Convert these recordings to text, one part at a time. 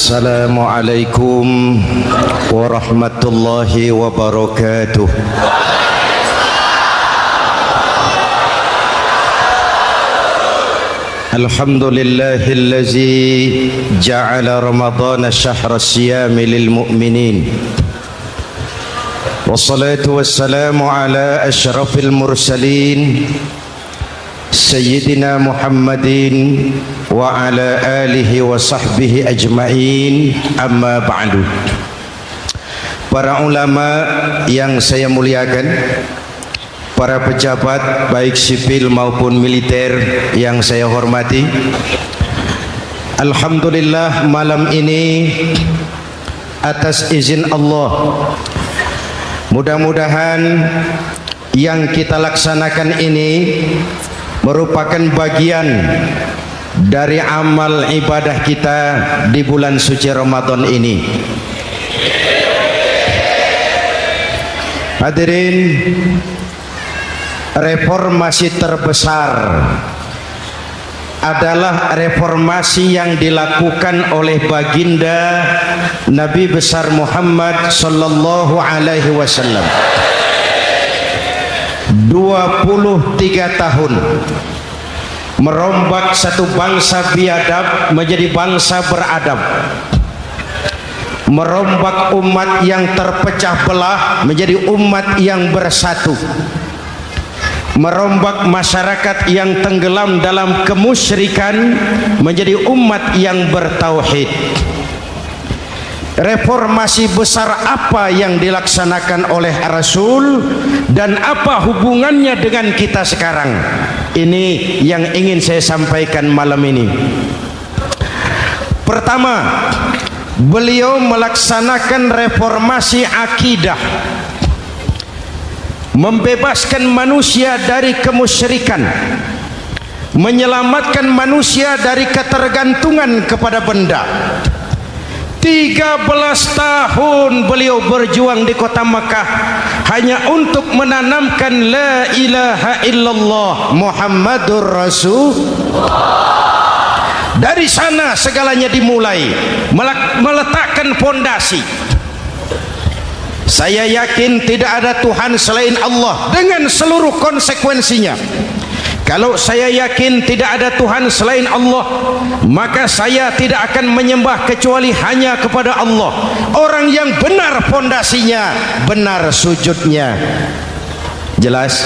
Assalamualaikum warahmatullahi wabarakatuh. Alhamdulillahillazi ja'ala Ramadhana syahra siyami lil mu'minin. Wassalatu wassalamu ala asyrafil mursalin Sayyidina Muhammadin wa ala alihi wa sahbihi ajma'in, amma ba'du. Para ulama yang saya muliakan, para pejabat baik sipil maupun militer yang saya hormati, alhamdulillah malam ini atas izin Allah, mudah-mudahan yang kita laksanakan ini merupakan bagian dari amal ibadah kita di bulan suci Ramadan ini. Hadirin, reformasi terbesar adalah reformasi yang dilakukan oleh baginda Nabi besar Muhammad sallallahu alaihi wasallam. 23 tahun merombak satu bangsa biadab menjadi bangsa beradab, merombak umat yang terpecah belah menjadi umat yang bersatu, merombak masyarakat yang tenggelam dalam kemusyrikan menjadi umat yang bertauhid. Reformasi besar apa yang dilaksanakan oleh Rasul dan apa hubungannya dengan kita sekarang? Ini yang ingin saya sampaikan malam ini. Pertama, beliau melaksanakan reformasi akidah, membebaskan manusia dari kemusyrikan, menyelamatkan manusia dari ketergantungan kepada benda. 13 tahun beliau berjuang di kota Makkah hanya untuk menanamkan la ilaha illallah Muhammadur Rasulullah. Dari sana segalanya dimulai, meletakkan fondasi. Saya yakin tidak ada Tuhan selain Allah dengan seluruh konsekuensinya. Kalau saya yakin tidak ada Tuhan selain Allah, maka saya tidak akan menyembah kecuali hanya kepada Allah. Orang yang benar fondasinya, benar sujudnya. Jelas?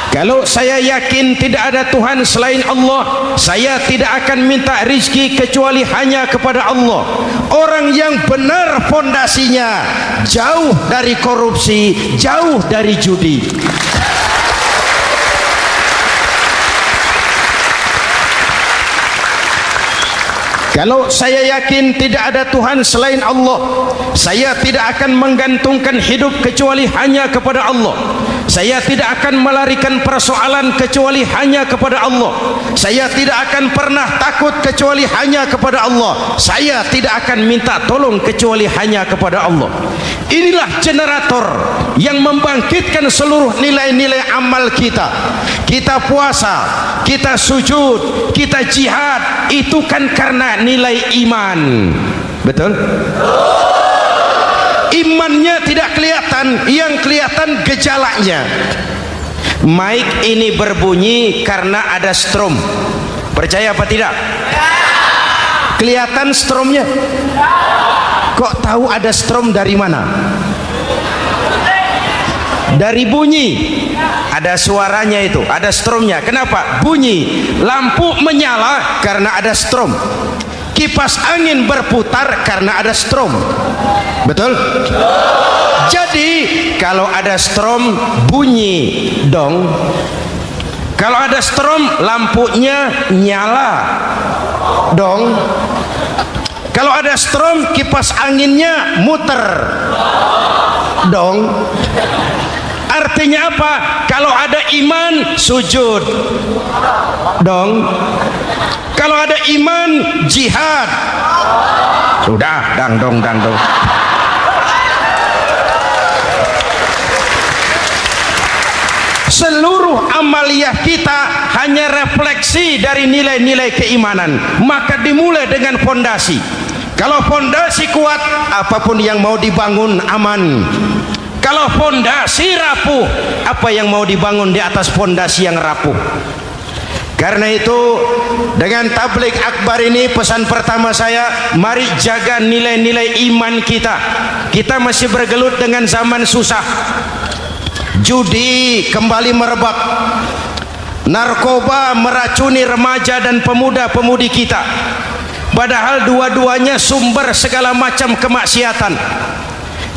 Kalau saya yakin tidak ada Tuhan selain Allah, saya tidak akan minta rizki kecuali hanya kepada Allah. Orang yang benar fondasinya, jauh dari korupsi, jauh dari judi. Kalau saya yakin tidak ada Tuhan selain Allah, saya tidak akan menggantungkan hidup kecuali hanya kepada Allah. Saya tidak akan melarikan persoalan kecuali hanya kepada Allah. Saya tidak akan pernah takut kecuali hanya kepada Allah. Saya tidak akan minta tolong kecuali hanya kepada Allah. Inilah generator yang membangkitkan seluruh nilai-nilai amal kita. Kita puasa, kita sujud, kita jihad, itu kan karena nilai iman. Betul? Imannya tidak kelihatan, yang kelihatan gejalanya. Mic ini berbunyi karena ada strom. Percaya apa tidak? Kelihatan stromnya? Kok tahu ada strom dari mana? Dari bunyi. Ada suaranya itu, ada stromnya. Kenapa? Bunyi. Lampu menyala karena ada strom. Kipas angin berputar karena ada strom. Betul? Jadi kalau ada strom bunyi dong. Kalau ada strom lampunya nyala dong. Kalau ada strom kipas anginnya muter dong. Artinya apa? Kalau ada iman sujud dong. Kalau ada iman jihad. Sudah dangdong. Seluruh amaliyah kita hanya refleksi dari nilai-nilai keimanan, maka dimulai dengan fondasi. Kalau fondasi kuat, apapun yang mau dibangun aman. Kalau fondasi rapuh, apa yang mau dibangun di atas fondasi yang rapuh? Karena itu dengan tabligh akbar ini, pesan pertama saya, mari jaga nilai-nilai iman kita. Kita masih bergelut dengan zaman susah. Judi kembali merebak, narkoba meracuni remaja dan pemuda-pemudi kita, padahal dua-duanya sumber segala macam kemaksiatan.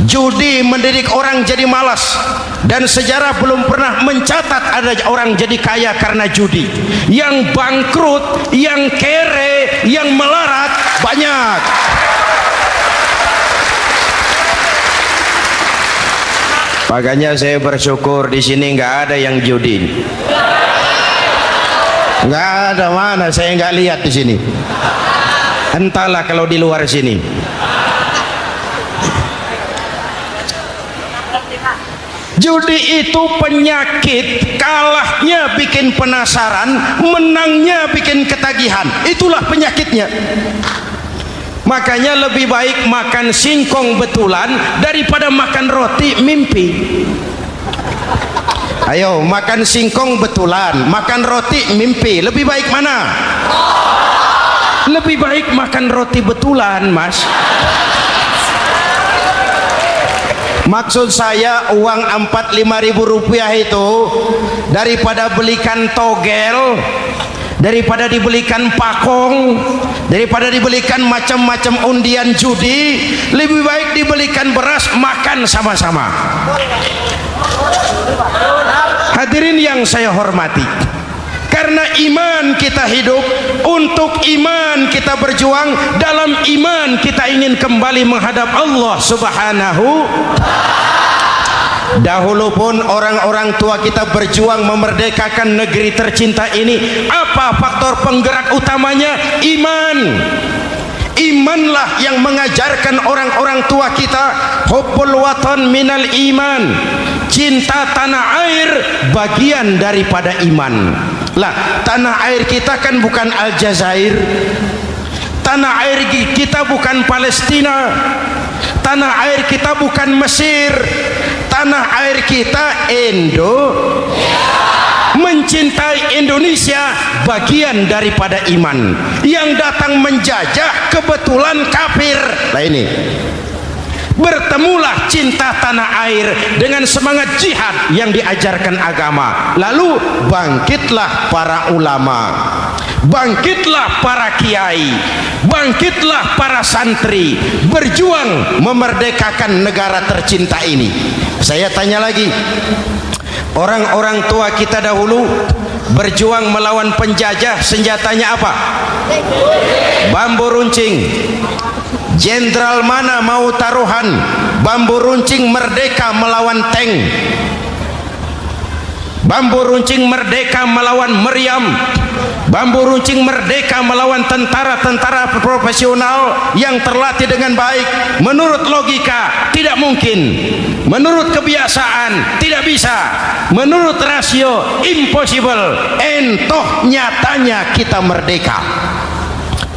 Judi mendidik orang jadi malas, dan sejarah belum pernah mencatat ada orang jadi kaya karena judi. Yang bangkrut, yang kere, yang melarat banyak. Makanya saya bersyukur di sini nggak ada yang judi. Nggak ada, mana saya nggak lihat di sini. Entahlah kalau di luar sini. Judi itu penyakit, kalahnya bikin penasaran, menangnya bikin ketagihan. Itulah penyakitnya. Makanya lebih baik makan singkong betulan daripada makan roti mimpi. Ayo, makan singkong betulan, makan roti mimpi, lebih baik mana? Lebih baik makan roti betulan, Mas. Maksud saya, uang 4-5 ribu rupiah itu daripada belikan togel, daripada dibelikan pakong, daripada dibelikan macam-macam undian judi, lebih baik dibelikan beras, makan sama-sama. Hadirin yang saya hormati, karena iman kita hidup, untuk iman kita berjuang, dalam iman kita ingin kembali menghadap Allah Subhanahu. Dahulu pun orang-orang tua kita berjuang memerdekakan negeri tercinta ini. Apa faktor penggerak utamanya? Iman. Imanlah yang mengajarkan orang-orang tua kita, hubbul watan minal iman, cinta tanah air bagian daripada iman. Lah, tanah air kita kan bukan Aljazair, tanah air kita bukan Palestina, tanah air kita bukan Mesir, tanah air kita mencintai Indonesia bagian daripada iman. Yang datang menjajah kebetulan kafir. Nah ini, bertemulah cinta tanah air dengan semangat jihad yang diajarkan agama. Lalu bangkitlah para ulama, bangkitlah para kiai, bangkitlah para santri, berjuang memerdekakan negara tercinta ini. Saya tanya lagi, orang-orang tua kita dahulu berjuang melawan penjajah, senjatanya apa? Bambu runcing. Jenderal mana mau taruhan bambu runcing merdeka melawan tank, bambu runcing merdeka melawan meriam, bambu runcing merdeka melawan tentara-tentara profesional yang terlatih dengan baik? Menurut logika tidak mungkin, menurut kebiasaan tidak bisa, menurut rasio impossible. Entoh nyatanya kita merdeka.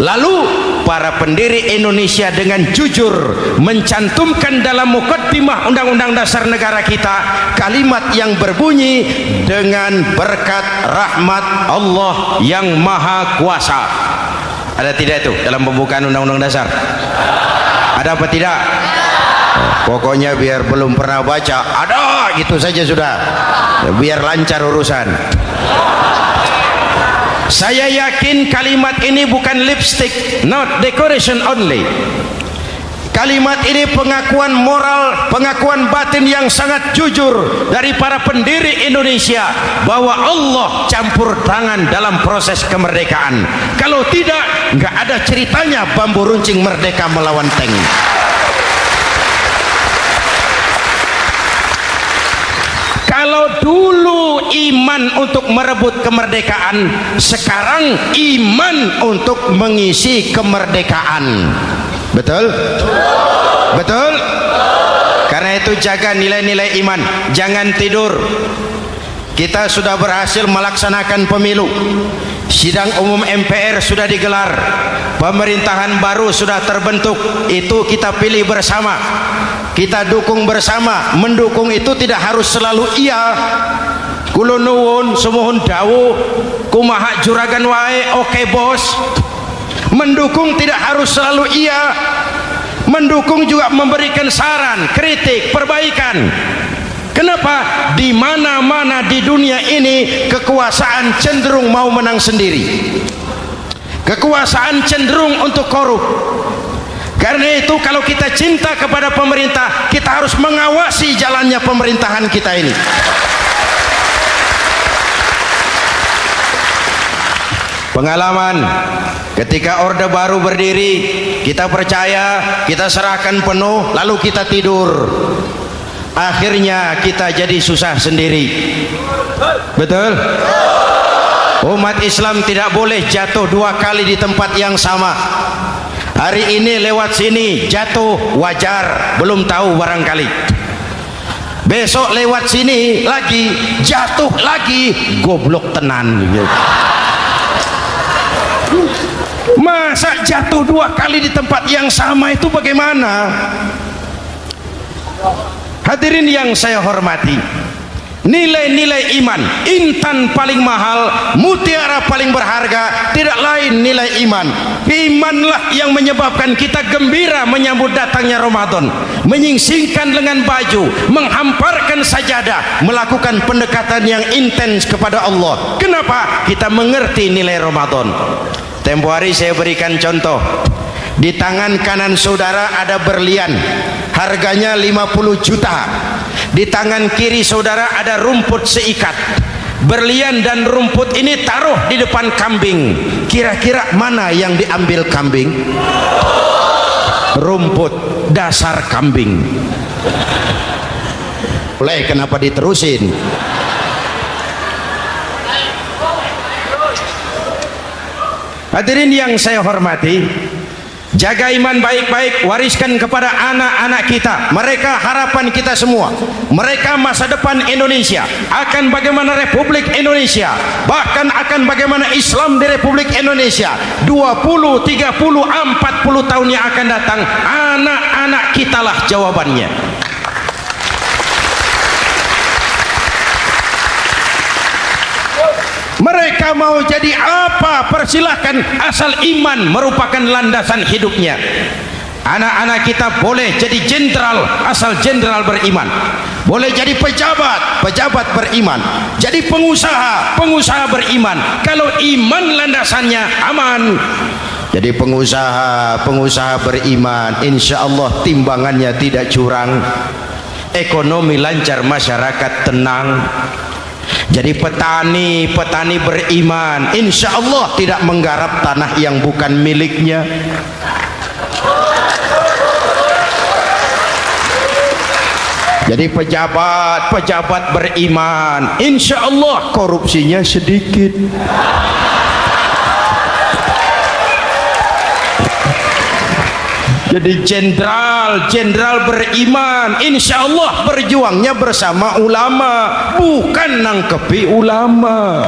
Lalu para pendiri Indonesia dengan jujur mencantumkan dalam mukaddimah Undang-Undang Dasar Negara kita kalimat yang berbunyi, dengan berkat rahmat Allah yang Maha Kuasa. Ada tidak itu dalam pembukaan Undang-Undang Dasar? Ada apa tidak? Pokoknya biar belum pernah baca, ada gitu saja sudah, biar lancar urusan. Saya yakin kalimat ini bukan lipstick, not decoration only. Kalimat ini pengakuan moral, pengakuan batin yang sangat jujur dari para pendiri Indonesia bahwa Allah campur tangan dalam proses kemerdekaan. Kalau tidak, nggak ada ceritanya bambu runcing merdeka melawan tank. Kalau dulu iman untuk merebut kemerdekaan, sekarang iman untuk mengisi kemerdekaan. Betul? Betul? Karena itu jaga nilai-nilai iman, jangan tidur. kita sudah berhasil melaksanakan pemilu. Sidang umum MPR sudah digelar, pemerintahan baru sudah terbentuk. Itu kita pilih bersama, kita dukung bersama. Mendukung itu tidak harus selalu iya. Kula nuwun sumuhun dawuh kumaha juragan wae oke bos. Mendukung tidak harus selalu iya. Mendukung juga memberikan saran, kritik, perbaikan. Kenapa? Di mana-mana di dunia ini kekuasaan cenderung mau menang sendiri. Kekuasaan cenderung untuk korup. Karena itu kalau kita cinta kepada pemerintah, kita harus mengawasi jalannya pemerintahan kita ini. Pengalaman ketika Orde Baru berdiri, kita percaya, kita serahkan penuh, lalu kita tidur. Akhirnya kita jadi susah sendiri. Betul? Umat Islam tidak boleh jatuh dua kali di tempat yang sama. Hari ini lewat sini jatuh wajar, belum tahu barangkali. Besok lewat sini lagi jatuh lagi, goblok tenan. Masa jatuh dua kali di tempat yang sama itu bagaimana? Hadirin yang saya hormati, nilai-nilai iman, intan paling mahal, mutiara paling berharga, tidak lain nilai iman. Imanlah yang menyebabkan kita gembira menyambut datangnya Ramadan, menyingsingkan lengan baju, menghamparkan sajadah, melakukan pendekatan yang intens kepada Allah. Kenapa? Kita mengerti nilai Ramadan. Tempo hari saya berikan contoh. Di tangan kanan saudara ada berlian, harganya 50 juta. Di tangan kiri saudara ada rumput seikat. Berlian dan rumput ini taruh di depan kambing. Kira-kira mana yang diambil kambing? Rumput, dasar kambing. Boleh, kenapa diterusin? Hadirin yang saya hormati, jaga iman baik-baik, wariskan kepada anak-anak kita. Mereka harapan kita semua, mereka masa depan Indonesia. Akan bagaimana Republik Indonesia, bahkan akan bagaimana Islam di Republik Indonesia 20, 30, 40 tahun yang akan datang. Anak-anak kitalah jawabannya. Mereka mau jadi apa? Persilahkan, asal iman merupakan landasan hidupnya. Anak-anak kita boleh jadi jenderal asal jenderal beriman, boleh jadi pejabat, pejabat beriman, jadi pengusaha, pengusaha beriman. Kalau iman landasannya aman. Jadi pengusaha, pengusaha beriman, insya Allah timbangannya tidak curang, ekonomi lancar, masyarakat tenang. Jadi petani, petani beriman, insya Allah tidak menggarap tanah yang bukan miliknya. Jadi pejabat, pejabat beriman, insya Allah korupsinya sedikit. Jadi jenderal, jenderal beriman, insya Allah berjuangnya bersama ulama, bukan nangkepi ulama.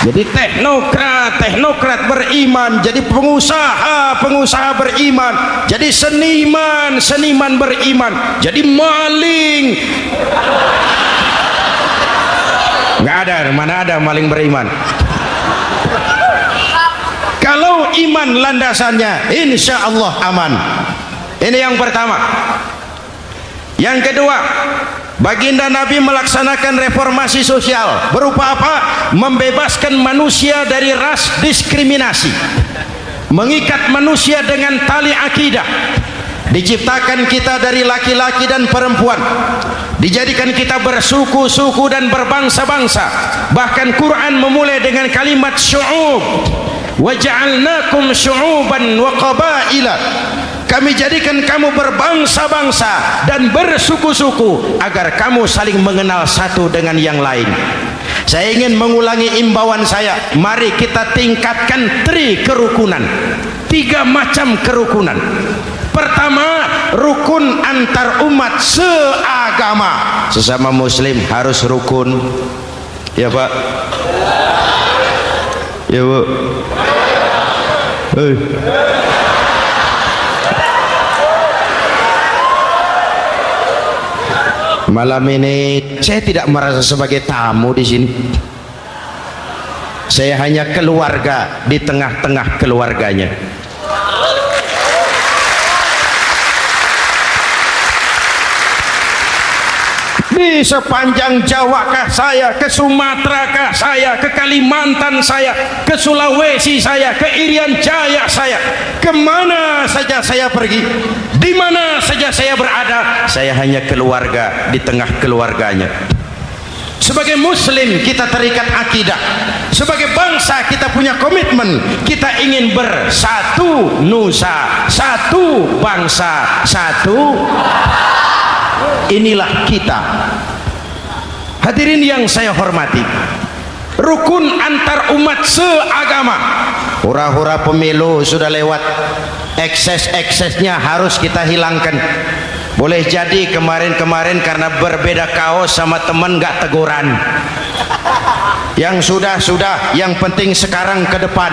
Jadi teknokrat, teknokrat beriman. Jadi pengusaha, pengusaha beriman. Jadi seniman, seniman beriman. Jadi maling. Nggak ada, mana ada maling beriman. Kalau iman landasannya, insya Allah aman. Ini yang pertama. Yang kedua, baginda Nabi melaksanakan reformasi sosial. Berupa apa? Membebaskan manusia dari ras diskriminasi, mengikat manusia dengan tali akidah. Diciptakan kita dari laki-laki dan perempuan, dijadikan kita bersuku-suku dan berbangsa-bangsa. Bahkan Quran memulai dengan kalimat syu'ub, waja'alnakum syu'uban wa qabaila. Kami jadikan kamu berbangsa-bangsa dan bersuku-suku agar kamu saling mengenal satu dengan yang lain. Saya ingin mengulangi imbauan saya, mari kita tingkatkan kerukunan, 3 macam kerukunan. Pertama, rukun antar umat seagama. Sesama muslim harus rukun, ya Pak, ya Bu. Malam ini saya tidak merasa sebagai tamu di sini. Saya hanya keluarga di tengah-tengah keluarganya. Di sepanjang Jawa kah saya, ke Sumatera kah saya, ke Kalimantan saya, ke Sulawesi saya, ke Irian Jaya saya, kemana saja saya pergi, di mana saja saya berada, saya hanya keluarga di tengah keluarganya. Sebagai muslim kita terikat akidah, sebagai bangsa kita punya komitmen, kita ingin bersatu nusa, satu bangsa, satu. Inilah kita. Hadirin yang saya hormati, rukun antar umat seagama. Hura-hura pemilu sudah lewat, ekses-eksesnya harus kita hilangkan. Boleh jadi kemarin-kemarin karena berbeda kaos sama teman gak teguran. Yang sudah, yang penting sekarang ke depan.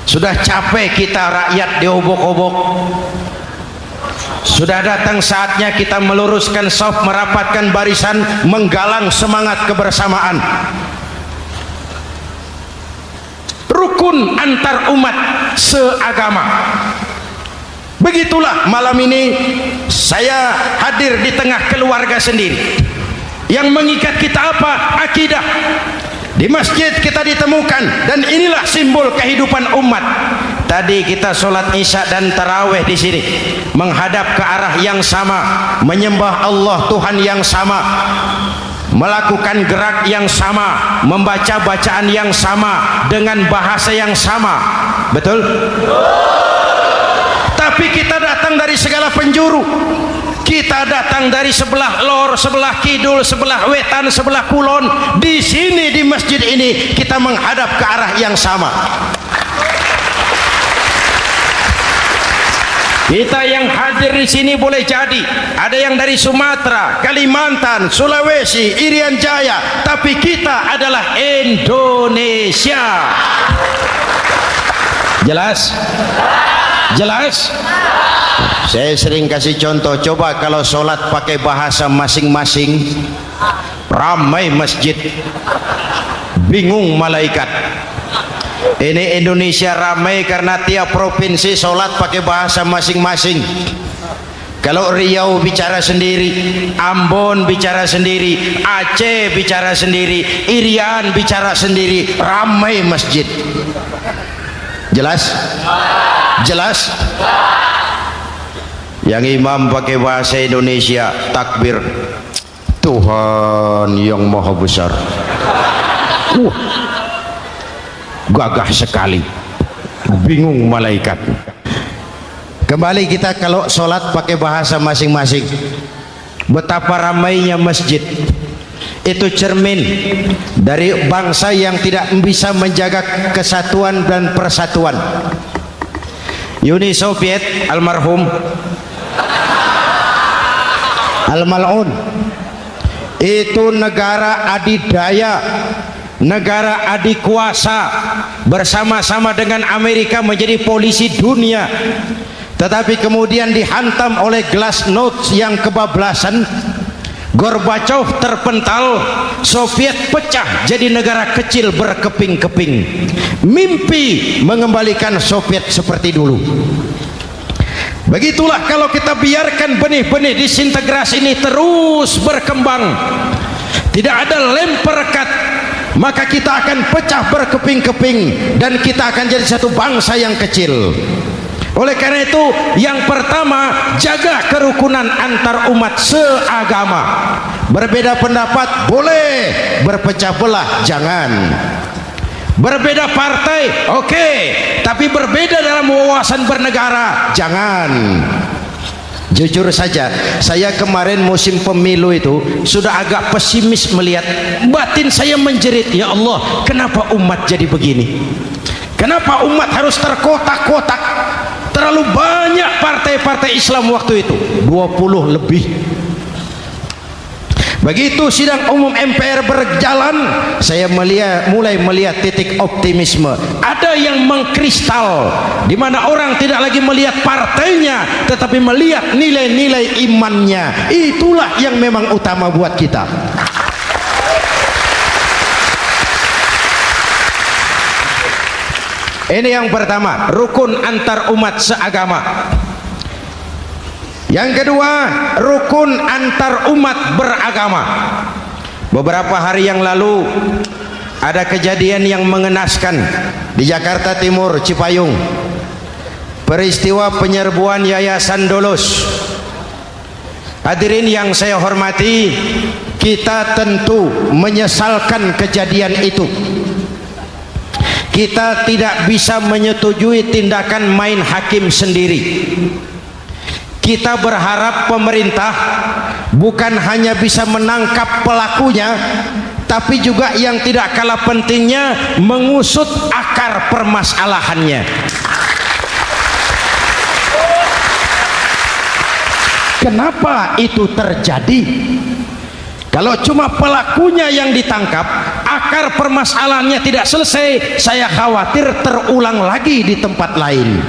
Sudah capek kita rakyat diobok-obok. Sudah datang saatnya kita meluruskan saf, merapatkan barisan, menggalang semangat kebersamaan. Rukun antar umat seagama. Begitulah malam ini saya hadir di tengah keluarga sendiri. Yang mengikat kita apa? Akidah. Di masjid kita ditemukan, dan inilah simbol kehidupan umat. Tadi kita sholat isya dan tarawih di sini, menghadap ke arah yang sama, menyembah Allah Tuhan yang sama, melakukan gerak yang sama, membaca bacaan yang sama, dengan bahasa yang sama. Betul? Tapi kita datang dari segala penjuru. Kita datang dari sebelah lor, sebelah kidul, sebelah wetan, sebelah kulon. Di sini di masjid ini kita menghadap ke arah yang sama. Kita yang hadir di sini boleh jadi ada yang dari Sumatera, Kalimantan, Sulawesi, Irian Jaya, tapi kita adalah Indonesia. Jelas? Jelas? Saya sering kasih contoh, coba kalau sholat pakai bahasa masing-masing, ramai masjid, bingung malaikat. Ini Indonesia ramai karena tiap provinsi sholat pakai bahasa masing-masing. Kalau Riau bicara sendiri, Ambon bicara sendiri, Aceh bicara sendiri, Irian bicara sendiri, ramai masjid. Jelas? Jelas? Yang imam pakai bahasa Indonesia, takbir, Tuhan yang maha besar. Gagah sekali, bingung malaikat. Kembali kita kalau sholat pakai bahasa masing-masing. Betapa ramainya masjid. Itu cermin dari bangsa yang tidak bisa menjaga kesatuan dan persatuan. Uni Soviet almarhum Al-Mal'un itu negara adidaya, negara adikuasa, bersama-sama dengan Amerika menjadi polisi dunia. Tetapi kemudian dihantam oleh glasnost yang kebablasan. Gorbachev terpental, Soviet pecah jadi negara kecil berkeping-keping. Mimpi mengembalikan Soviet seperti dulu. Begitulah kalau kita biarkan benih-benih disintegrasi ini terus berkembang, tidak ada lem perekat, maka kita akan pecah berkeping-keping dan kita akan jadi satu bangsa yang kecil. Oleh karena itu, yang pertama, jaga kerukunan antar umat seagama. Berbeda pendapat boleh, berpecah belah jangan. Berbeda partai oke, tapi berbeda dalam wawasan bernegara jangan. Jujur saja, saya kemarin musim pemilu itu sudah agak pesimis melihat, batin saya menjerit, ya Allah, kenapa umat jadi begini? Kenapa umat harus terkotak-kotak? Terlalu banyak partai partai-partai Islam waktu itu 20 lebih. Begitu sidang umum MPR berjalan, saya mulai melihat titik optimisme. Ada yang mengkristal, di mana orang tidak lagi melihat partainya, tetapi melihat nilai-nilai imannya. Itulah yang memang utama buat kita. Ini yang pertama, rukun antar umat seagama. Yang kedua, rukun antar umat beragama. Beberapa hari yang lalu ada kejadian yang mengenaskan di Jakarta Timur, Cipayung. Peristiwa penyerbuan Yayasan Dolos. Hadirin yang saya hormati, kita tentu menyesalkan kejadian itu. Kita tidak bisa menyetujui tindakan main hakim sendiri. Kita berharap pemerintah bukan hanya bisa menangkap pelakunya, tapi juga yang tidak kalah pentingnya mengusut akar permasalahannya. Kenapa itu terjadi? Kalau cuma pelakunya yang ditangkap, akar permasalahannya tidak selesai, saya khawatir terulang lagi di tempat lain.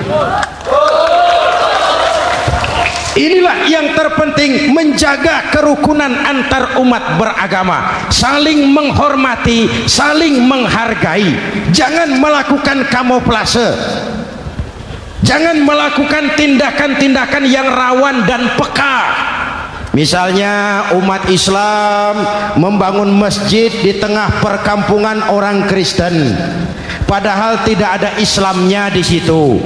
Inilah yang terpenting, menjaga kerukunan antar umat beragama, saling menghormati, saling menghargai. Jangan melakukan kamuflase, jangan melakukan tindakan-tindakan yang rawan dan peka. Misalnya umat Islam membangun masjid di tengah perkampungan orang Kristen, padahal tidak ada Islamnya di situ.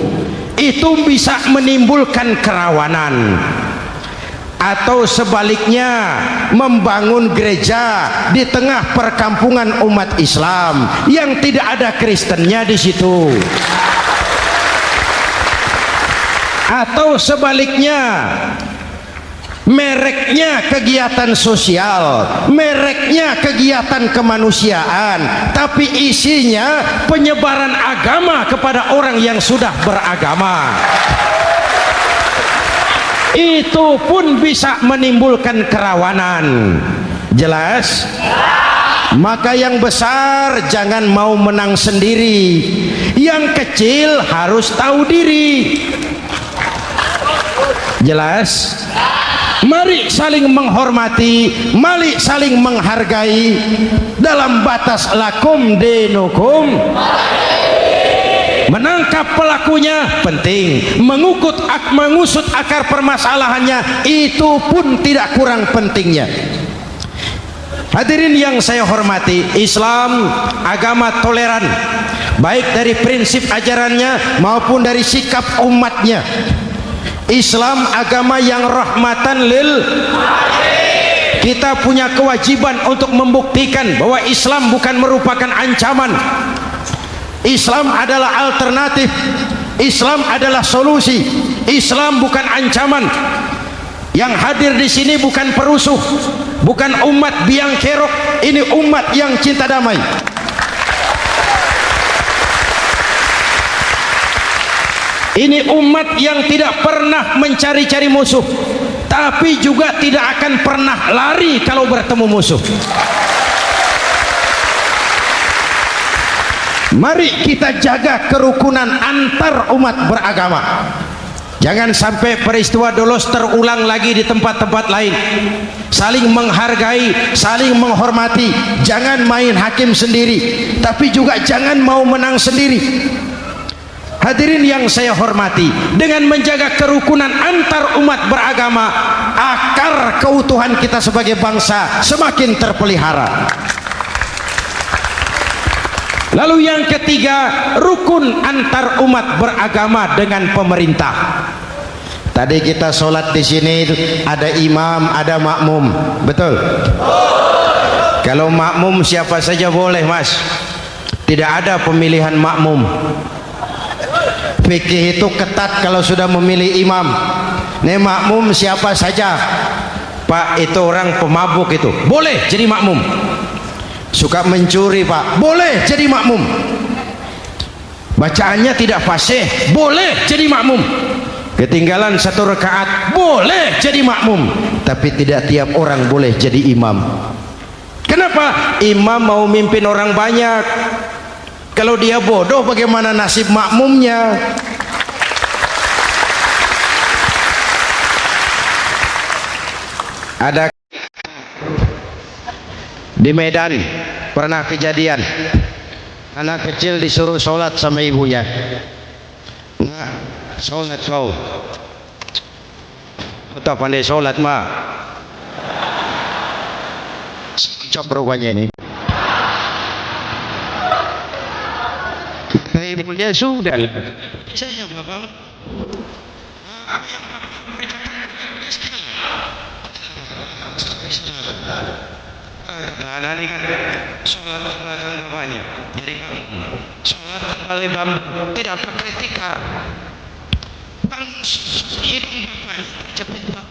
Itu bisa menimbulkan kerawanan. Atau sebaliknya, membangun gereja di tengah perkampungan umat Islam yang tidak ada Kristennya di situ. Atau sebaliknya, mereknya kegiatan sosial, mereknya kegiatan kemanusiaan, tapi isinya penyebaran agama kepada orang yang sudah beragama. Itu pun bisa menimbulkan kerawanan. Jelas? Maka yang besar jangan mau menang sendiri, yang kecil harus tahu diri. Jelas? Mari saling menghormati, mari saling menghargai dalam batas lakum dinukum. Menangkap pelakunya penting, mengusut akar permasalahannya itu pun tidak kurang pentingnya. Hadirin yang saya hormati, Islam agama toleran, baik dari prinsip ajarannya maupun dari sikap umatnya. Islam agama yang rahmatan lil alamin. Kita punya kewajiban untuk membuktikan bahwa Islam bukan merupakan ancaman. Islam adalah alternatif. Islam adalah solusi. Islam bukan ancaman. Yang hadir di sini bukan perusuh, bukan umat biang kerok. Ini umat yang cinta damai. Ini umat yang tidak pernah mencari-cari musuh, tapi juga tidak akan pernah lari kalau bertemu musuh. Mari kita jaga kerukunan antar umat beragama. Jangan sampai peristiwa Dolos terulang lagi di tempat-tempat lain. Saling menghargai, saling menghormati. Jangan main hakim sendiri, tapi juga jangan mau menang sendiri. Hadirin yang saya hormati, dengan menjaga kerukunan antar umat beragama, akar keutuhan kita sebagai bangsa semakin terpelihara. Lalu yang ketiga, rukun antar umat beragama dengan pemerintah. Tadi kita sholat di sini ada imam, ada makmum, betul? Kalau makmum siapa saja boleh, Mas. Tidak ada pemilihan makmum. Fikih itu ketat kalau sudah memilih imam. Nih makmum siapa saja. Pak, itu orang pemabuk itu, boleh jadi makmum. Suka mencuri, Pak, boleh jadi makmum. Bacaannya tidak fasih, boleh jadi makmum. ketinggalan 1 rakaat, boleh jadi makmum, tapi tidak tiap orang boleh jadi imam. Kenapa? Imam mau mimpin orang banyak. Kalau dia bodoh, bagaimana nasib makmumnya? Ada di Medan pernah kejadian, anak kecil disuruh sholat sama ibunya. Nah, sholat kau, tak pandai sholat mah, cocok rupanya ini. Ibunya sudah, saya bapak. Nah, ini kan sholat banyak, jadi sholat oleh bambu tidak berkritika. Bang hidup bapak cepet pak.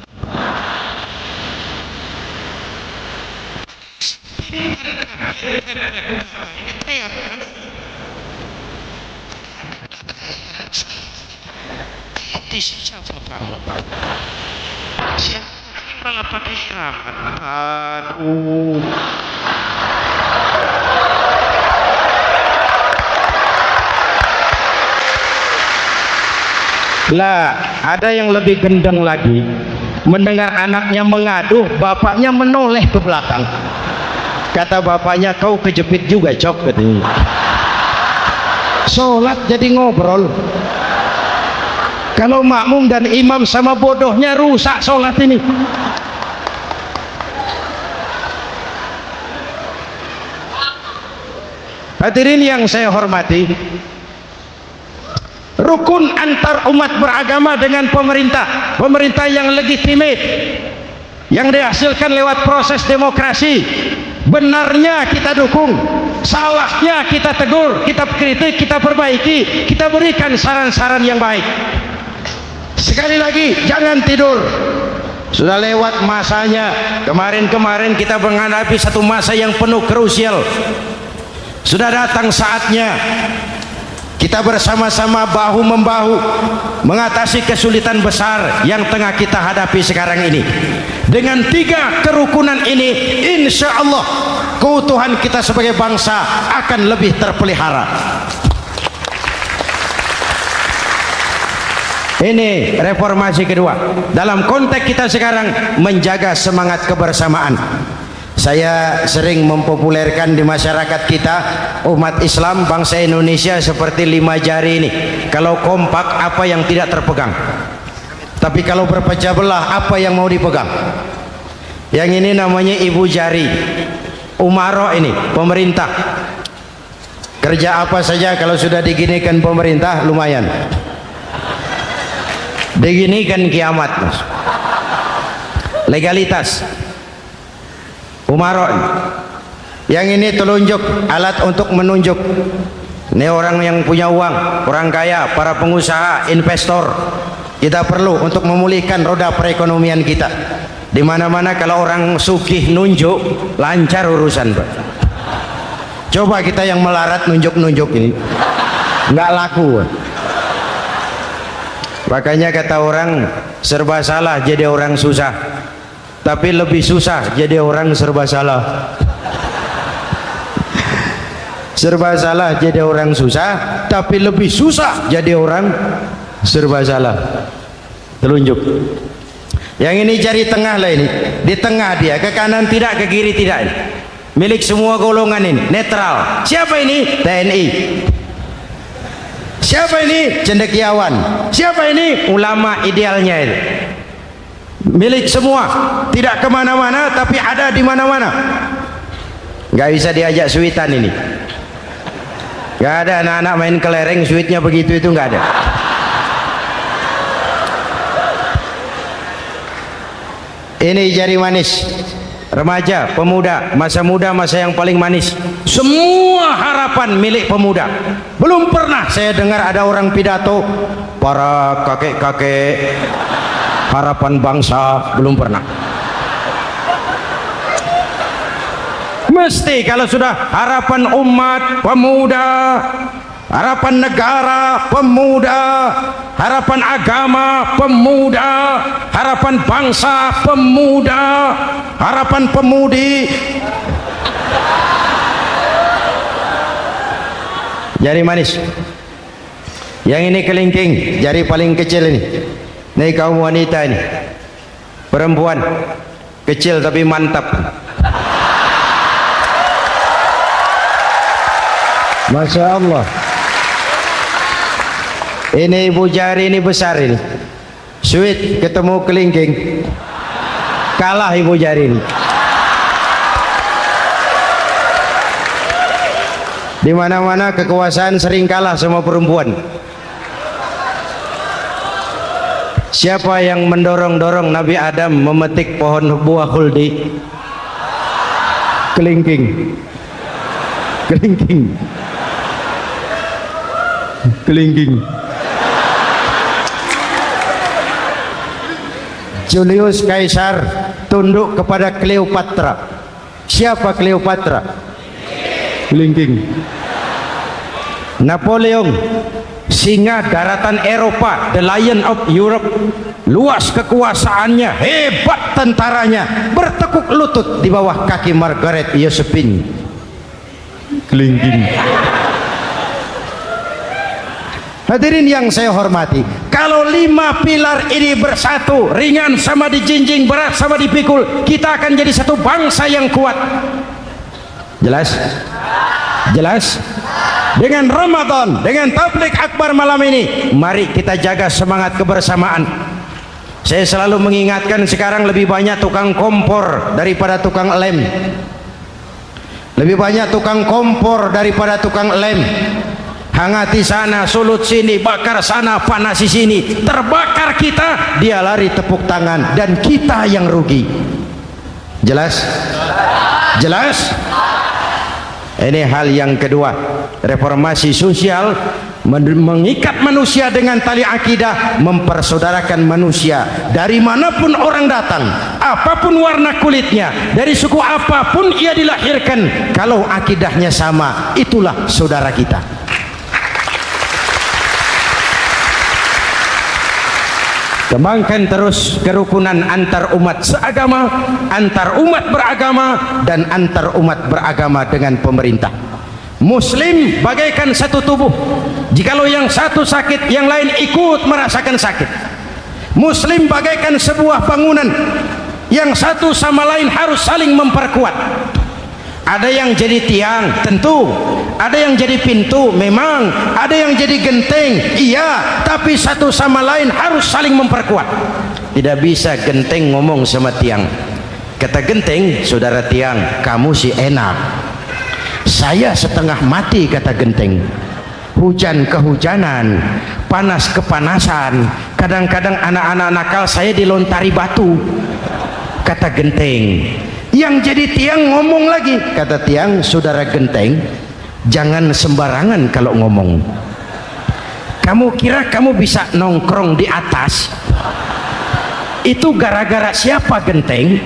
Siapa pak? Siapa? Malah pakai syarat. Aduh. Lah, ada yang lebih gendeng lagi. Mendengar anaknya mengadu, bapaknya menoleh ke belakang. Kata bapaknya, kau kejepit juga cok katanya. Sholat jadi ngobrol. Kalau makmum dan imam sama bodohnya, rusak sholat ini. Hadirin yang saya hormati, rukun antar umat beragama dengan pemerintah yang legitimate, yang dihasilkan lewat proses demokrasi, benarnya kita dukung, salahnya kita tegur, kita kritik, kita perbaiki, kita berikan saran-saran yang baik. Sekali lagi, jangan tidur. Sudah lewat masanya. Kemarin kita menghadapi satu masa yang penuh krusial. Sudah datang saatnya kita bersama-sama bahu-membahu mengatasi kesulitan besar yang tengah kita hadapi sekarang ini. Dengan 3 kerukunan ini, insya Allah keutuhan kita sebagai bangsa akan lebih terpelihara. Ini reformasi kedua. Dalam konteks kita sekarang, menjaga semangat kebersamaan. Saya sering mempopulerkan di masyarakat kita, umat Islam bangsa Indonesia seperti 5 jari ini. Kalau kompak, apa yang tidak terpegang. Tapi kalau berpecah belah, apa yang mau dipegang? Yang ini namanya ibu jari. Umaro ini, pemerintah. Kerja apa saja kalau sudah diginikan pemerintah, lumayan. Diginikan kiamat, Mas. Legalitas. Umaro. Yang ini telunjuk, alat untuk menunjuk. Ini orang yang punya uang, orang kaya, para pengusaha, investor. Kita perlu untuk memulihkan roda perekonomian kita. Di mana-mana kalau orang sugih nunjuk, lancar urusan, Pak. Coba kita yang melarat nunjuk-nunjuk ini, nggak laku. Makanya kata orang, serba salah jadi orang susah, tapi lebih susah jadi orang serba salah. Serba salah jadi orang susah, tapi lebih susah jadi orang serba salah. Telunjuk. Yang ini jari tengah lah ini, di tengah dia, ke kanan tidak, ke kiri tidak. Milik semua golongan ini, netral. Siapa ini? TNI. Siapa ini? Cendekiawan. Siapa ini? Ulama idealnya itu. Milik semua, tidak kemana-mana, tapi ada di mana-mana. Nggak bisa diajak suitan ini. Nggak ada anak-anak main kelereng suitnya begitu, itu nggak ada. Ini jari manis. Remaja, pemuda, masa muda, masa yang paling manis. Semua harapan milik pemuda. Belum pernah saya dengar ada orang pidato para kakek-kakek harapan bangsa, belum pernah. Mesti kalau sudah harapan umat, pemuda, harapan negara pemuda, harapan agama pemuda, harapan bangsa pemuda, harapan pemudi. Jari manis yang ini kelingking, jari paling kecil ini kaum wanita ini, perempuan kecil tapi mantap. Masya Allah. Ini ibu jari ini besar ini, sweet ketemu kelingking, kalah ibu jari ini. Di mana-mana kekuasaan sering kalah sama perempuan. Siapa yang mendorong-dorong Nabi Adam memetik pohon buah khuldi? Kelingking. Kelingking. Kelingking. Julius Caesar tunduk kepada Cleopatra. Siapa Cleopatra? Kelingking. Napoleon, singa daratan Eropa, the lion of Europe, luas kekuasaannya, hebat tentaranya, bertekuk lutut di bawah kaki Margaret Josephine. Kelingking. Hadirin yang saya hormati, kalau 5 pilar ini bersatu, ringan sama dijinjing, berat sama dipikul, kita akan jadi satu bangsa yang kuat. Jelas? Jelas? Dengan Ramadan, dengan tabligh akbar malam ini, mari kita jaga semangat kebersamaan. Saya selalu mengingatkan, sekarang lebih banyak tukang kompor daripada tukang lem. Lebih banyak tukang kompor daripada tukang lem. Hangati sana, sulut sini, bakar sana, panasi sini, terbakar kita, dia lari tepuk tangan, dan kita yang rugi. Jelas? Jelas? Ini hal yang kedua, reformasi sosial, mengikat manusia dengan tali akidah, mempersaudarakan manusia dari manapun orang datang, apapun warna kulitnya, dari suku apapun ia dilahirkan, kalau akidahnya sama, itulah saudara kita. Kembangkan terus kerukunan antar umat seagama, antar umat beragama, dan antar umat beragama dengan pemerintah. Muslim bagaikan satu tubuh. Jikalau yang satu sakit, yang lain ikut merasakan sakit. Muslim bagaikan sebuah bangunan, yang satu sama lain harus saling memperkuat. Ada yang jadi tiang, tentu. Ada yang jadi pintu, memang. Ada yang jadi genteng, iya. Tapi satu sama lain harus saling memperkuat. Tidak bisa genteng ngomong sama tiang. Kata genteng, saudara tiang, kamu sih enak. Saya setengah mati, kata genteng. Hujan kehujanan, panas kepanasan. Kadang-kadang anak-anak nakal saya dilontari batu, kata genteng. Yang jadi tiang ngomong lagi, kata tiang, saudara genteng, jangan sembarangan kalau ngomong. Kamu kira kamu bisa nongkrong di atas? Itu gara-gara siapa, genteng?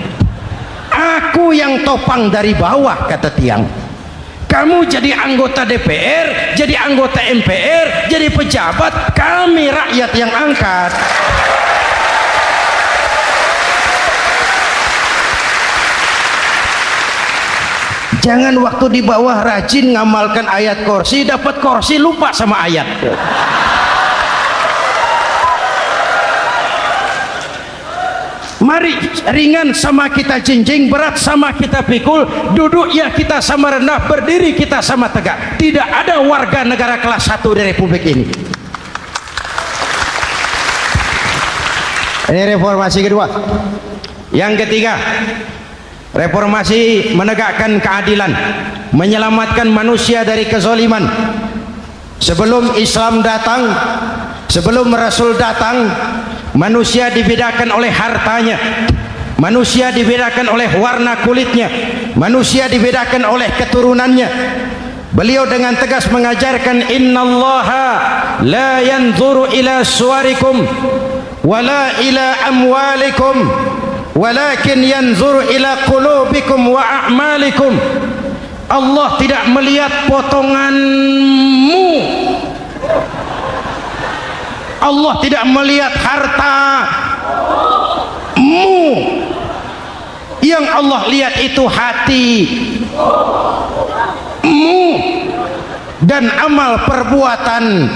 Aku yang topang dari bawah, kata tiang. Kamu jadi anggota DPR, jadi anggota MPR, jadi pejabat, kami rakyat yang angkat. Jangan waktu di bawah rajin ngamalkan ayat kursi, dapat kursi lupa sama ayat. Mari ringan sama kita jinjing, berat sama kita pikul, duduk ya kita sama rendah, berdiri kita sama tegak. Tidak ada warga negara kelas 1 di Republik ini. Ini reformasi kedua. Yang ketiga, reformasi menegakkan keadilan, menyelamatkan manusia dari kezaliman. Sebelum Islam datang, sebelum Rasul datang, manusia dibedakan oleh hartanya, manusia dibedakan oleh warna kulitnya, manusia dibedakan oleh keturunannya. Beliau dengan tegas mengajarkan, innallaha la yanzuru ila suwarikum wala ila amwalikum walakin yanzuru ila qulubikum wa a'malikum. Allah tidak melihat potonganmu, Allah tidak melihat hartamu, yang Allah lihat itu hatimu dan amal perbuatan.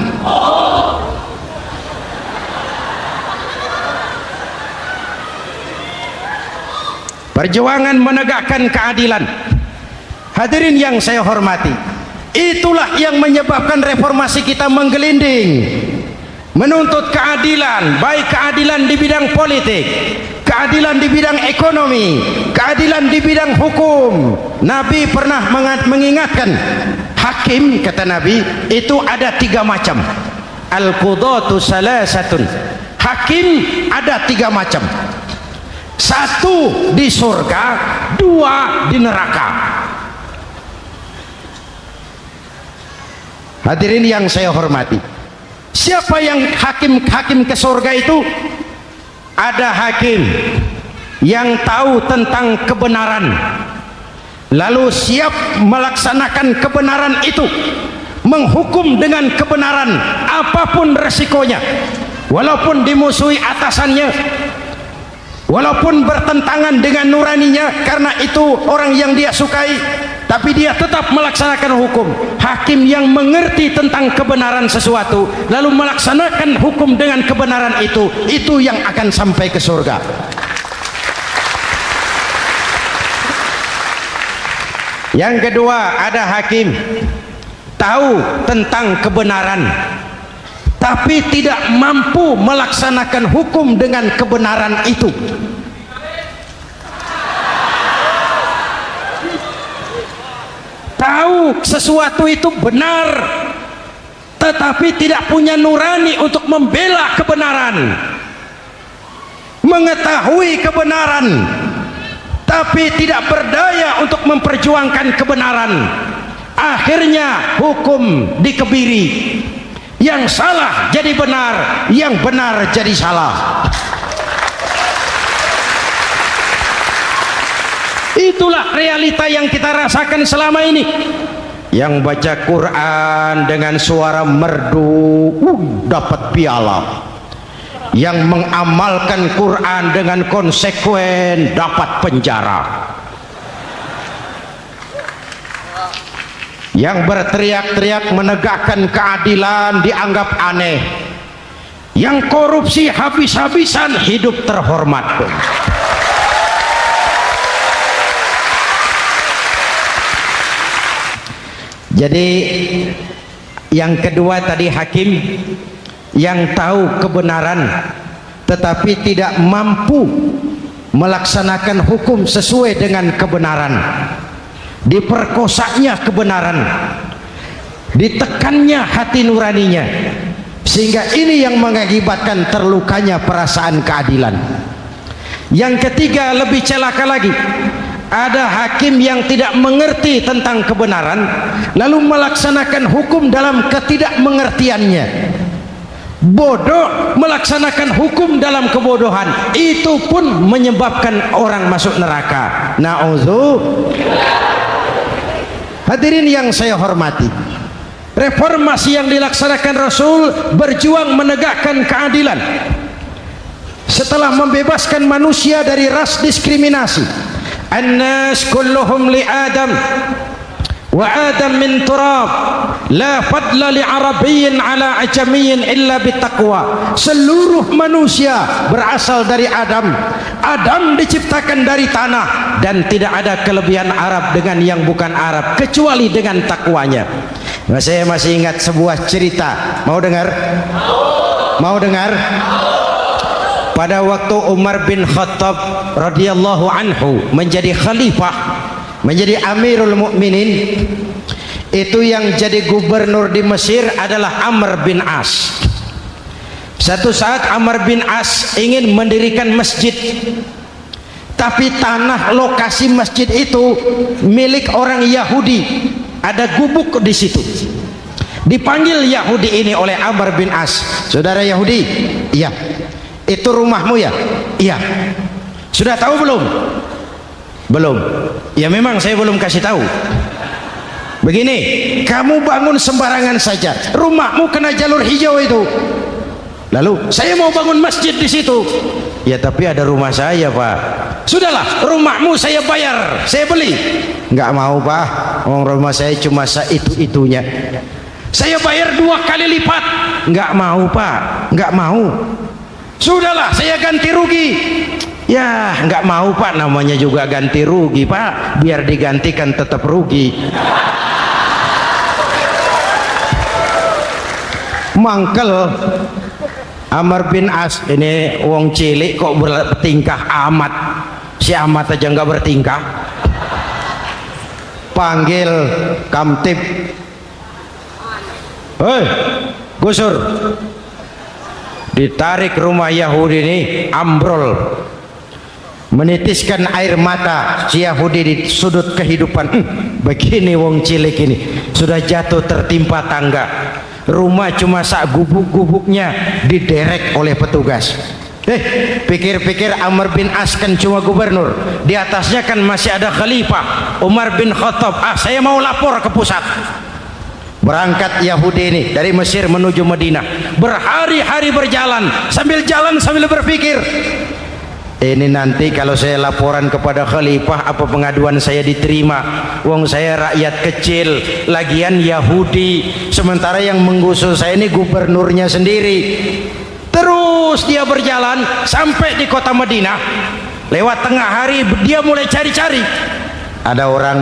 Perjuangan menegakkan keadilan, hadirin yang saya hormati, itulah yang menyebabkan reformasi kita menggelinding, menuntut keadilan, baik keadilan di bidang politik, keadilan di bidang ekonomi, keadilan di bidang hukum. Nabi pernah mengingatkan, hakim, kata Nabi, itu ada 3 macam. Al-qudatu salasatun, hakim ada 3 macam. 1 di surga, 2 di neraka. Hadirin yang saya hormati, siapa yang hakim ke surga itu? Ada hakim yang tahu tentang kebenaran, lalu siap melaksanakan kebenaran itu, menghukum dengan kebenaran apapun resikonya, walaupun dimusuhi atasannya, walaupun bertentangan dengan nuraninya, karena itu orang yang dia sukai, tapi dia tetap melaksanakan hukum. Hakim yang mengerti tentang kebenaran sesuatu lalu melaksanakan hukum dengan kebenaran itu yang akan sampai ke surga. Yang kedua, ada hakim tahu tentang kebenaran tapi tidak mampu melaksanakan hukum dengan kebenaran itu. Tahu sesuatu itu benar tetapi tidak punya nurani untuk membela kebenaran, mengetahui kebenaran tapi tidak berdaya untuk memperjuangkan kebenaran. Akhirnya hukum dikebiri, yang salah jadi benar, yang benar jadi salah. Itulah realita yang kita rasakan selama ini. Yang baca Quran dengan suara merdu dapat piala, yang mengamalkan Quran dengan konsekuen dapat penjara, yang berteriak-teriak menegakkan keadilan dianggap aneh, yang korupsi habis-habisan hidup terhormat. Jadi yang kedua tadi, hakim yang tahu kebenaran tetapi tidak mampu melaksanakan hukum sesuai dengan kebenaran, diperkosanya kebenaran, ditekannya hati nuraninya, sehingga ini yang mengakibatkan terlukanya perasaan keadilan. Yang ketiga lebih celaka lagi, ada hakim yang tidak mengerti tentang kebenaran lalu melaksanakan hukum dalam ketidakmengertiannya, bodoh melaksanakan hukum dalam kebodohan, itu pun menyebabkan orang masuk neraka. Na'udzubillah. Hadirin yang saya hormati, reformasi yang dilaksanakan Rasul berjuang menegakkan keadilan setelah membebaskan manusia dari ras diskriminasi. An-nas kulluhum li Adam wa Adam min turab, la fadla li arabiyyin ala ajamiyyin illa bitaqwa. Seluruh manusia berasal dari Adam. Adam diciptakan dari tanah dan tidak ada kelebihan Arab dengan yang bukan Arab kecuali dengan takwanya. Saya masih ingat sebuah cerita, mau dengar? Mau dengar? Pada waktu Umar bin Khattab radhiyallahu anhu menjadi khalifah, menjadi Amirul Mukminin, itu yang jadi gubernur di Mesir adalah Amr bin As. Satu saat Amr bin As ingin mendirikan masjid, tapi tanah lokasi masjid itu milik orang Yahudi, ada gubuk di situ. Dipanggil Yahudi ini oleh Amr bin As, saudara Yahudi, iya. Itu rumahmu ya? Iya. Sudah tahu belum? Belum. Ya memang saya belum kasih tahu. Begini, kamu bangun sembarangan saja, rumahmu kena jalur hijau itu. Lalu saya mau bangun masjid di situ. Ya tapi ada rumah saya pak. Sudahlah, rumahmu saya bayar, saya beli. Nggak mau pak, rumah saya cuma itu-itunya. Saya bayar 2 kali lipat. Nggak mau pak, nggak mau. Sudahlah, saya ganti rugi. Ya nggak mau pak, namanya juga ganti rugi pak. Biar digantikan tetap rugi. Mangkel Amr bin As ini wong cilik kok bertingkah amat. Si amat aja nggak bertingkah. Panggil kamtib. Hei Gusur, ditarik rumah Yahudi ini ambrol, menitiskan air mata si Yahudi di sudut kehidupan. Begini wong cilik ini sudah jatuh tertimpa tangga, rumah cuma sak gubuk-gubuknya diderek oleh petugas. Pikir-pikir Amr bin As kan cuma gubernur, di atasnya kan masih ada khalifah Umar bin Khattab. Saya mau lapor ke pusat. Berangkat Yahudi ini dari Mesir menuju Madinah, berhari-hari berjalan sambil berpikir, ini nanti kalau saya laporan kepada khalifah apa pengaduan saya diterima? Wong saya rakyat kecil, lagian Yahudi, sementara yang menggusur saya ini gubernurnya sendiri. Terus dia berjalan sampai di kota Madinah. Lewat tengah hari dia mulai cari-cari. Ada orang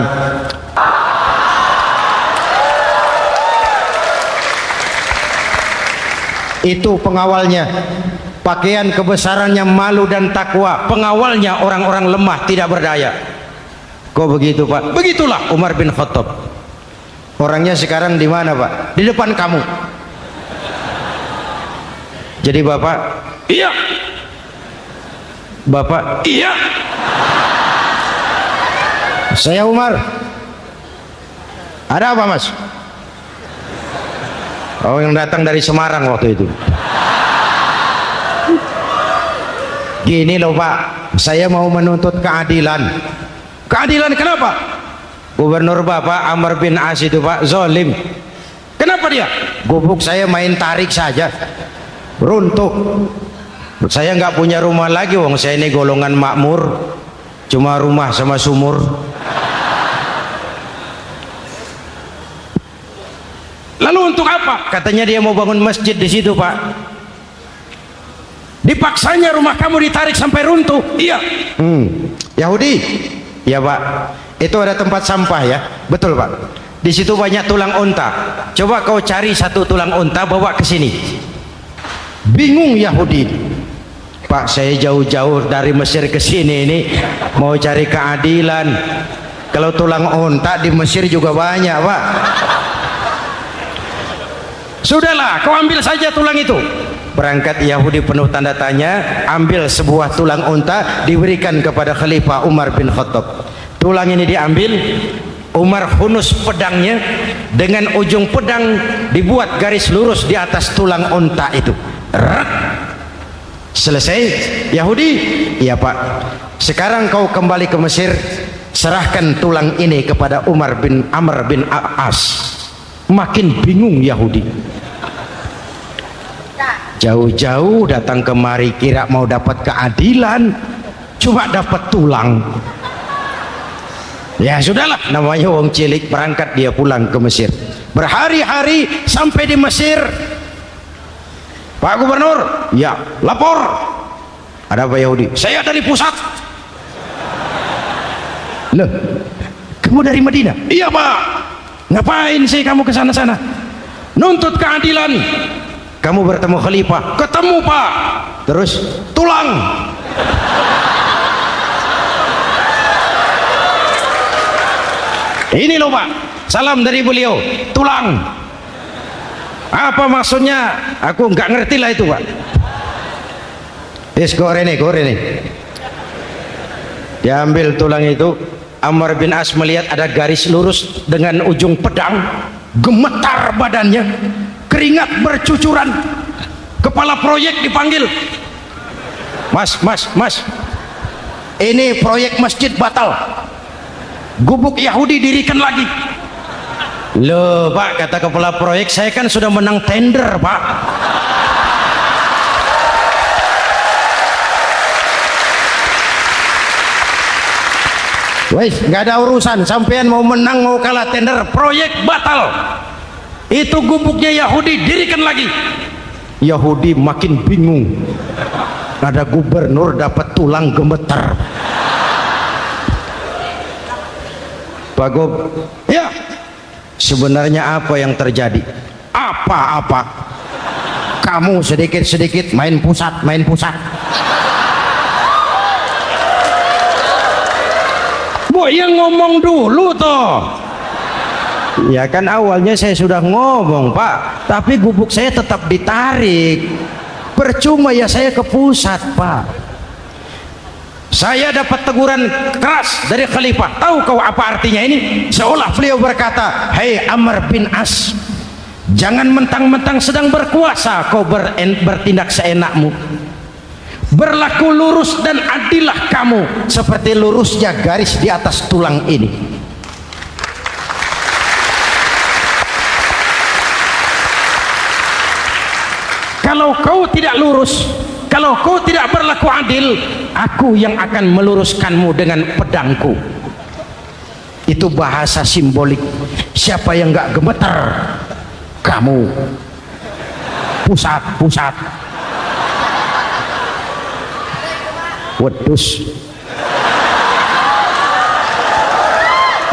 itu pengawalnya, pakaian kebesarannya malu dan takwa, pengawalnya orang-orang lemah tidak berdaya. Kok begitu pak? Begitulah Umar bin Khattab. Orangnya sekarang di mana pak? Di depan kamu. Jadi bapak, iya. Bapak, iya. Saya Umar. Ada apa mas? Oh yang datang dari Semarang waktu itu. Gini loh pak, saya mau menuntut keadilan. Keadilan kenapa? Gubernur bapak Amr bin As itu pak zolim. Kenapa dia? Gubuk saya main tarik saja, runtuh. Saya nggak punya rumah lagi, wong saya ini golongan makmur, cuma rumah sama sumur. Lalu untuk apa? Katanya dia mau bangun masjid di situ pak. Dipaksanya rumah kamu ditarik sampai runtuh. Iya. Yahudi. Ya pak. Itu ada tempat sampah ya. Betul pak. Di situ banyak tulang unta. Coba kau cari satu tulang unta bawa ke sini. Bingung Yahudi. Pak, saya jauh-jauh dari Mesir ke sini ini mau cari keadilan. Kalau tulang unta di Mesir juga banyak pak. Sudahlah, kau ambil saja tulang itu. Berangkat Yahudi penuh tanda tanya, ambil sebuah tulang unta, diberikan kepada Khalifah Umar bin Khattab. Tulang ini diambil, Umar hunus pedangnya, dengan ujung pedang dibuat garis lurus di atas tulang unta itu. Selesai. Yahudi, iya pak, sekarang kau kembali ke Mesir, serahkan tulang ini kepada Umar bin Amr bin As. Makin bingung Yahudi, jauh-jauh datang kemari kira mau dapat keadilan, cuma dapat tulang. Ya sudahlah, namanya wong cilik, berangkat dia pulang ke Mesir. Berhari-hari sampai di Mesir. Pak Gubernur, ya lapor. Ada apa Yahudi? Saya dari pusat. Loh, kamu dari Madinah? Iya pak. Ngapain sih kamu ke sana-sana? Nuntut keadilan. Kamu bertemu khalifah? Ketemu pak. Terus tulang. Ini loh pak, salam dari beliau, tulang. Apa maksudnya? Aku nggak ngerti lah itu pak. Yes, goreng nih. Diambil tulang itu. Amr bin As melihat ada garis lurus dengan ujung pedang, gemetar badannya, keringat bercucuran. Kepala proyek dipanggil. Mas, ini proyek masjid batal. Gubuk Yahudi dirikan lagi. Loh Pak, kata kepala proyek, saya kan sudah menang tender Pak. Wes, nggak ada urusan, sampean mau menang mau kalah tender, proyek batal. Itu gubuknya Yahudi, dirikan lagi. Yahudi makin bingung, ada gubernur dapat tulang gemeter. Pak Gob, ya sebenarnya apa yang terjadi? Apa-apa, kamu sedikit-sedikit main pusat. Bu, yang ngomong dulu toh. Ya kan awalnya saya sudah ngomong Pak, tapi gubuk saya tetap ditarik. Percuma ya saya ke pusat Pak. Saya dapat teguran keras dari khalifah. Tahu kau apa artinya ini? Seolah beliau berkata, "Hei Amr bin As, jangan mentang-mentang sedang berkuasa kau bertindak seenakmu. Berlaku lurus dan adillah kamu seperti lurusnya garis di atas tulang ini." Kalau kau tidak lurus, kalau kau tidak berlaku adil, aku yang akan meluruskanmu dengan pedangku. Itu bahasa simbolik. Siapa yang gak gemeter? Kamu. Pusat. Wedus.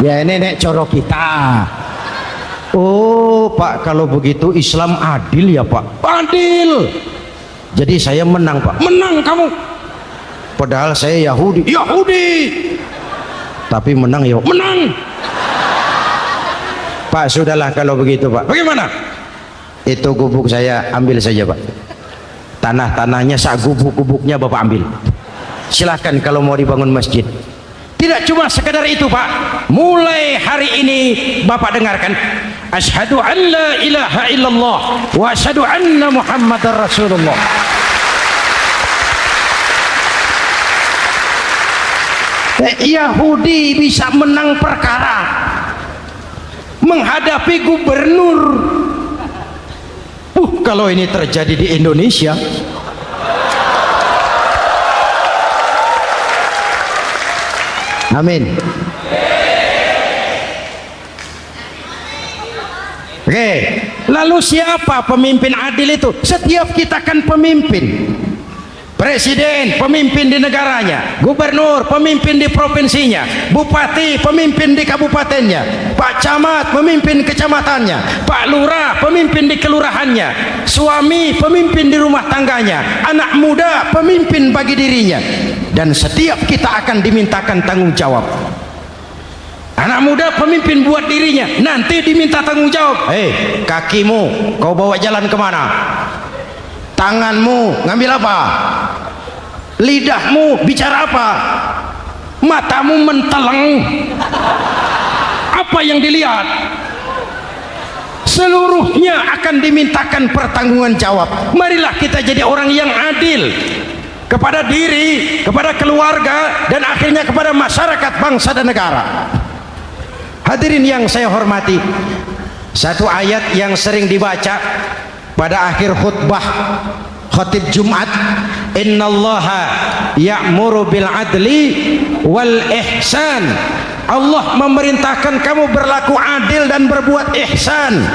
Ya ini nek coro kita. Oh Pak, kalau begitu Islam adil ya Pak? Adil. Jadi saya menang Pak? Menang kamu. Padahal saya Yahudi. Tapi menang ya? Menang. Pak, sudahlah kalau begitu Pak. Bagaimana? Itu gubuk saya ambil saja Pak. Tanah-tanahnya sak gubuk-gubuknya Bapak ambil. Silahkan kalau mau dibangun masjid. Tidak cuma sekedar itu Pak. Mulai hari ini Bapak dengarkan, asyhadu an la ilaha illallah wa asyhadu anna muhammadar rasulullah. Yahudi bisa menang perkara menghadapi gubernur. Kalau ini terjadi di Indonesia, amin. Oke, lalu siapa pemimpin adil itu? Setiap kita kan pemimpin. Presiden pemimpin di negaranya, gubernur pemimpin di provinsinya, bupati pemimpin di kabupatennya, Pak Camat pemimpin kecamatannya, Pak Lurah pemimpin di kelurahannya, suami pemimpin di rumah tangganya, anak muda pemimpin bagi dirinya. Dan setiap kita akan dimintakan tanggung jawab. Anak muda pemimpin buat dirinya, nanti diminta tanggung jawab. Hei, kakimu kau bawa jalan kemana? Tanganmu ngambil apa? Lidahmu bicara apa? Matamu menteleng, apa yang dilihat? Seluruhnya akan dimintakan pertanggungan jawab. Marilah kita jadi orang yang adil kepada diri, kepada keluarga, dan akhirnya kepada masyarakat, bangsa dan negara. Hadirin yang saya hormati, satu ayat yang sering dibaca pada akhir khutbah khatib Jumat, innallaha ya'muru bil adli wal ihsan. Allah memerintahkan kamu berlaku adil dan berbuat ihsan.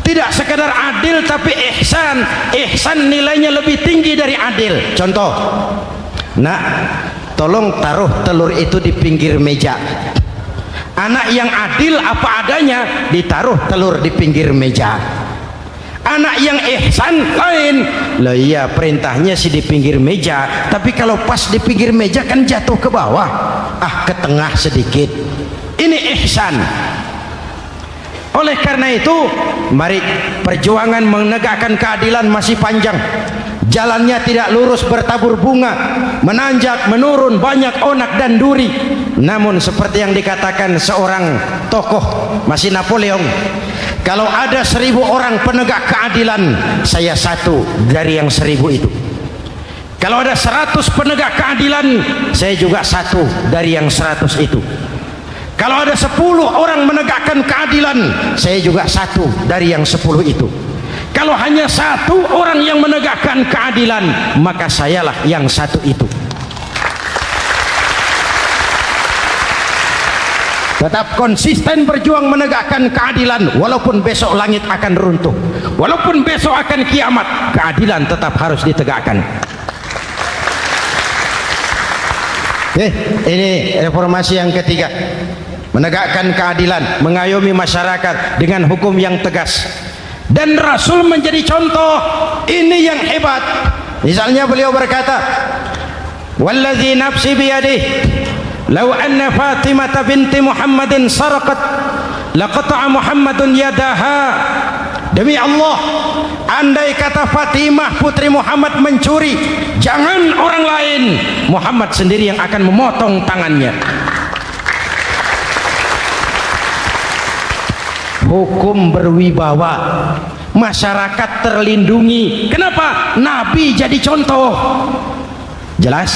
Tidak sekadar adil tapi ihsan. Ihsan nilainya lebih tinggi dari adil. Contoh, nak, tolong taruh telur itu di pinggir meja. Anak yang adil apa adanya, ditaruh telur di pinggir meja. Anak yang ihsan lain. Lah iya, perintahnya sih di pinggir meja, tapi kalau pas di pinggir meja kan jatuh ke bawah, ke tengah sedikit. Ini ihsan. Oleh karena itu, mari, perjuangan menegakkan keadilan masih panjang. Jalannya tidak lurus bertabur bunga, menanjak menurun, banyak onak dan duri. Namun seperti yang dikatakan seorang tokoh, masih Napoleon, kalau ada 1000 orang penegak keadilan, saya satu dari yang 1000 itu. Kalau ada 100 penegak keadilan, saya juga satu dari yang 100 itu. Kalau ada 10 orang menegakkan keadilan, saya juga satu dari yang 10 itu. Kalau hanya 1 orang yang menegakkan keadilan, maka sayalah yang 1 itu. Tetap konsisten berjuang menegakkan keadilan, walaupun besok langit akan runtuh, walaupun besok akan kiamat, keadilan tetap harus ditegakkan. Ini reformasi yang ketiga, menegakkan keadilan, mengayomi masyarakat dengan hukum yang tegas. Dan Rasul menjadi contoh. Ini yang hebat. Misalnya beliau berkata, wallazi nafsi biyadihi law anna Fatimah binti Muhammadin sarqat laqata'a Muhammadun yadaha. Demi Allah, andai kata Fatimah putri Muhammad mencuri, jangan orang lain, Muhammad sendiri yang akan memotong tangannya. Hukum berwibawa, masyarakat terlindungi. Kenapa? Nabi jadi contoh. Jelas?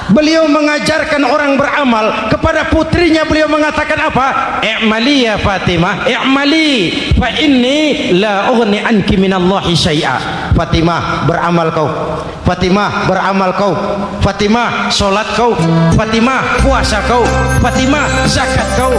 Beliau mengajarkan orang beramal. Kepada putrinya beliau mengatakan apa? I'mali ya Fatimah, i'mali fa inni la ughni anki minallahi syai'a. Fatimah, beramal kau. Fatimah, beramal kau. Fatimah, solat kau. Fatimah, puasa kau. Fatimah, zakat kau.